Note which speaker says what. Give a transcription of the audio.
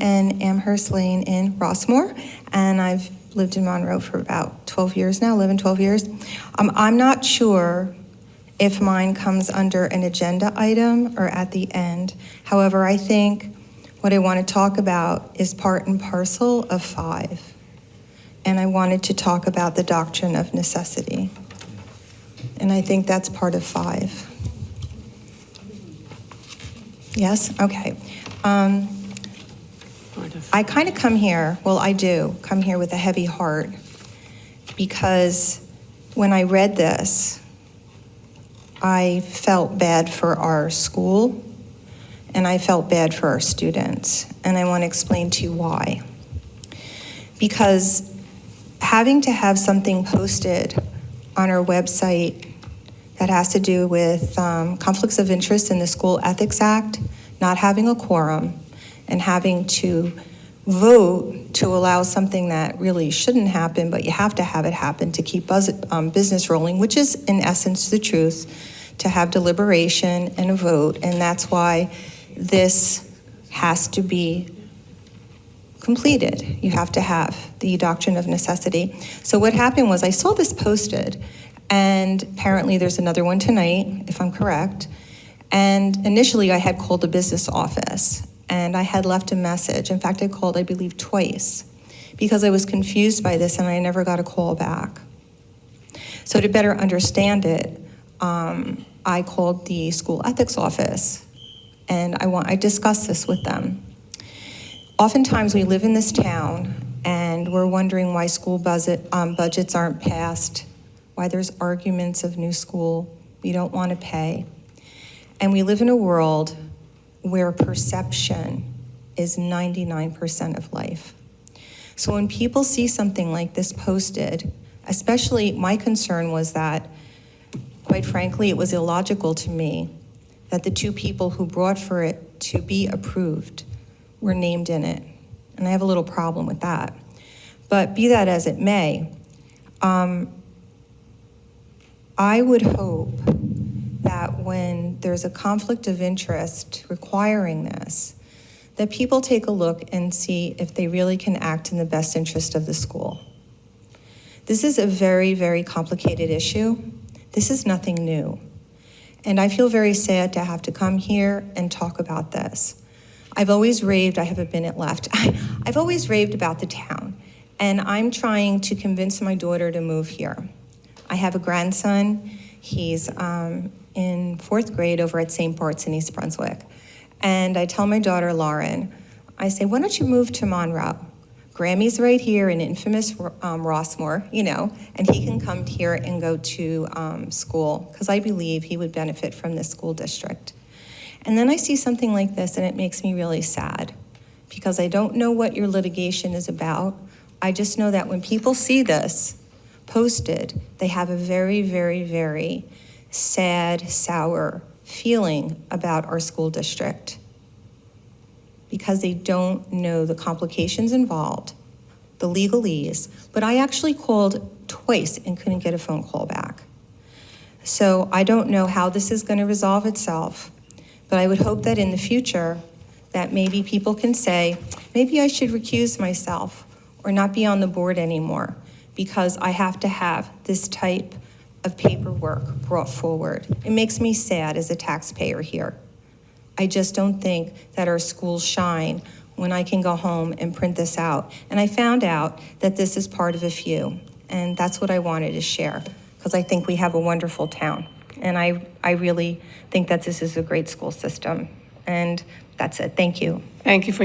Speaker 1: and Amherst Lane in Rossmore, and I've lived in Monroe for about 12 years now, 11, 12 years. I'm not sure if mine comes under an agenda item or at the end. However, I think what I want to talk about is part and parcel of 5. And I wanted to talk about the doctrine of necessity. And I think that's part of 5. Yes? Okay. I kind of come here, well, I do come here with a heavy heart, because when I read this, I felt bad for our school, and I felt bad for our students, and I want to explain to you why. Because having to have something posted on our website that has to do with conflicts of interest in the School Ethics Act, not having a quorum, and having to vote to allow something that really shouldn't happen, but you have to have it happen to keep business rolling, which is in essence the truth, to have deliberation and a vote, and that's why this has to be completed. You have to have the doctrine of necessity. So what happened was I saw this posted, and apparently there's another one tonight, if I'm correct, and initially I had called the business office, and I had left a message. In fact, I called, I believe, twice, because I was confused by this and I never got a call back. So to better understand it, I called the school ethics office, and I discussed this with them. Oftentimes we live in this town and we're wondering why school budgets aren't passed, why there's arguments of new school we don't want to pay. And we live in a world where perception is 99% of life. So when people see something like this posted, especially my concern was that, quite frankly, it was illogical to me that the 2 people who brought for it to be approved were named in it. And I have a little problem with that. But be that as it may, I would hope that when there's a conflict of interest requiring this, that people take a look and see if they really can act in the best interest of the school. This is a very, very complicated issue. This is nothing new. And I feel very sad to have to come here and talk about this. I've always raved, I have a minute left. I've always raved about the town, and I'm trying to convince my daughter to move here. I have a grandson. He's in 4th grade over at St. Bart's in East Brunswick. And I tell my daughter, Lauren, I say, why don't you move to Monroe? Grammy's right here in infamous Rossmore, and he can come here and go to school, because I believe he would benefit from this school district. And then I see something like this, and it makes me really sad, because I don't know what your litigation is about. I just know that when people see this posted, they have a very, very, very sad, sour feeling about our school district, because they don't know the complications involved, the legalese. But I actually called twice and couldn't get a phone call back. So I don't know how this is going to resolve itself, but I would hope that in the future that maybe people can say, maybe I should recuse myself or not be on the board anymore, because I have to have this type of paperwork brought forward. It makes me sad as a taxpayer here. I just don't think that our schools shine when I can go home and print this out. And I found out that this is part of a few, and that's what I wanted to share, because I think we have a wonderful town. And I really think that this is a great school system. And that's it. Thank you.
Speaker 2: Thank you for